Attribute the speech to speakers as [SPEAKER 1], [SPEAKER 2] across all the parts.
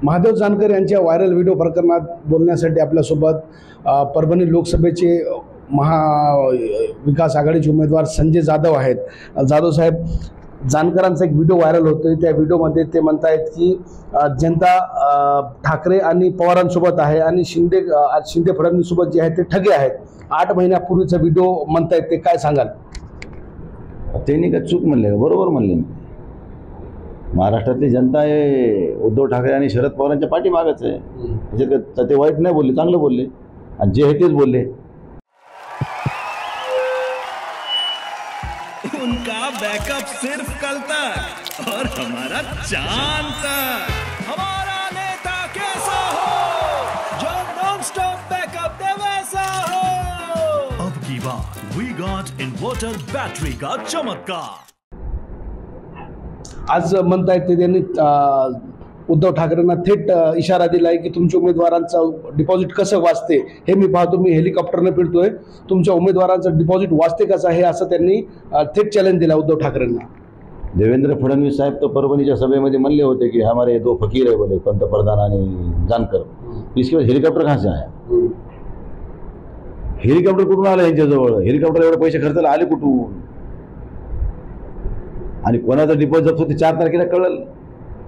[SPEAKER 1] महादेव जानकर यांच्या viral video प्रकरणात बोलण्यासाठी आपल्यासोबत परभणी लोकसभेचे महाविकास आघाडीचे उमेदवार संजय जाधव आहेत। जाधव साहेब, जानकरांचा एक व्हिडिओ व्हायरल होतोय। त्या व्हिडिओमध्ये ते म्हणतायत की जनता ठाकरे आणि पवारांसोबत आहे आणि शिंदे फडणवीससोबत जे आहे ते ठगे आहेत। 8 महिन्यापूर्वीचा व्हिडिओ म्हणतायत, ते काय सांगाल?
[SPEAKER 2] त्यांनी का चूक म्हणले, बरोबर म्हणले। महाराष्ट्रातली जनता आहे उद्धव ठाकरे आणि शरद पवारांच्या पाठीमागच आहे। म्हणजे ते वाईट नाही बोलले, चांगलं बोलले आणि जे आहे तेच बोलले।
[SPEAKER 3] उनका बैकअप सिर्फ कल तक और हमारा चांद तक। हमारा नेता कैसा हो जो नॉन स्टॉप बैकअप दे वैसा हो। अब की बात वी गॉट इन्वर्टर बैटरी का चमत्कार।
[SPEAKER 1] आज म्हणतायत ते त्यांनी उद्धव ठाकरेंना थेट इशारा दिलाय की तुमच्या उमेदवारांचं डिपॉझिट कसं वाचते हे मी पाहतो, मी हेलिकॉप्टरने फिरतोय, तुमच्या उमेदवारांचं डिपॉझिट वाचते कसं आहे असं त्यांनी थेट चॅलेंज दिला उद्धव ठाकरेंना।
[SPEAKER 2] देवेंद्र फडणवीस साहेब तो परभणीच्या सभेमध्ये म्हणले होते की हमारे 2 फकीर है बोले, पंतप्रधान आणि जानकर। इसके बाद हेलिकॉप्टर कहाँ से आया? हेलिकॉप्टर कुठून आलं यांच्याजवळ? हेलिकॉप्टर एवढे पैसे खर्चायला आले कुठून? आणि कोणाचं डिपॉझिट जप्त होते 4 तारखेला कळलं।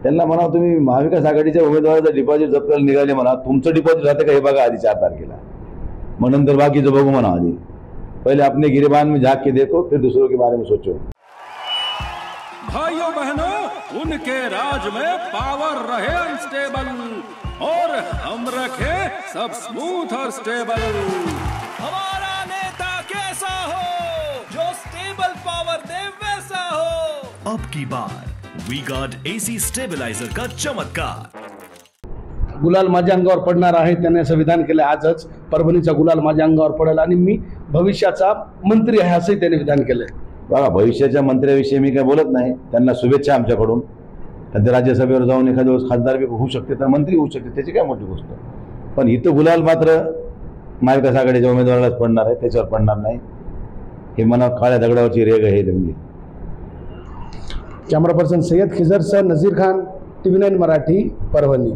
[SPEAKER 2] त्यांना म्हणा तुम्ही महाविकास आघाडीच्या उमेदवाराचं डिपॉझिट जप्त करायला निघाले म्हणा, तुमचं डिपॉझिट राहते का हे बघा आधी 4 तारखेला, मग नंतर बाकीचं बघू म्हणा। आधी पहले अपने गिरेबान में झाँक के देखो, फिर दूसरों के बारे में सोचो।
[SPEAKER 4] भाइयों बहनों, उनके राज में पावर रहे अनस्टेबल और हम रखे सब स्मूथ और स्टेबल।
[SPEAKER 3] हमारा नेता कैसा हो जो स्टेबल पावर दे वैसा हो। अब की बार वी गॉट एसी स्टेबलाइजर का चमत्कार।
[SPEAKER 1] गुलाल माझ्या अंगावर पडणार आहे, त्याने असं विधान केलं। आजच परभणीचा गुलाल माझ्या अंगावर पडेल आणि मी भविष्याचा मंत्री आहे असंही त्याने विधान केलंय।
[SPEAKER 2] बघा, भविष्याच्या मंत्र्याविषयी मी काय बोलत नाही, त्यांना शुभेच्छा आमच्याकडून। त्यांच्या राज्यसभेवर जाऊन एखाद्या वेळेस खासदार बी होऊ शकते, तर मंत्री होऊ शकते, त्याची काय मोठी गोष्ट। पण इथं गुलाल मात्र महाविकास आघाडीच्या उमेदवारालाच पडणार आहे, त्याच्यावर पडणार नाही। हे म्हणा काळ्या दगडावरची रेग आहे रंगली।
[SPEAKER 1] कॅमेरा पर्सन सय्यद खिजरसह नजीर खान, TV9 मराठी, परभणी।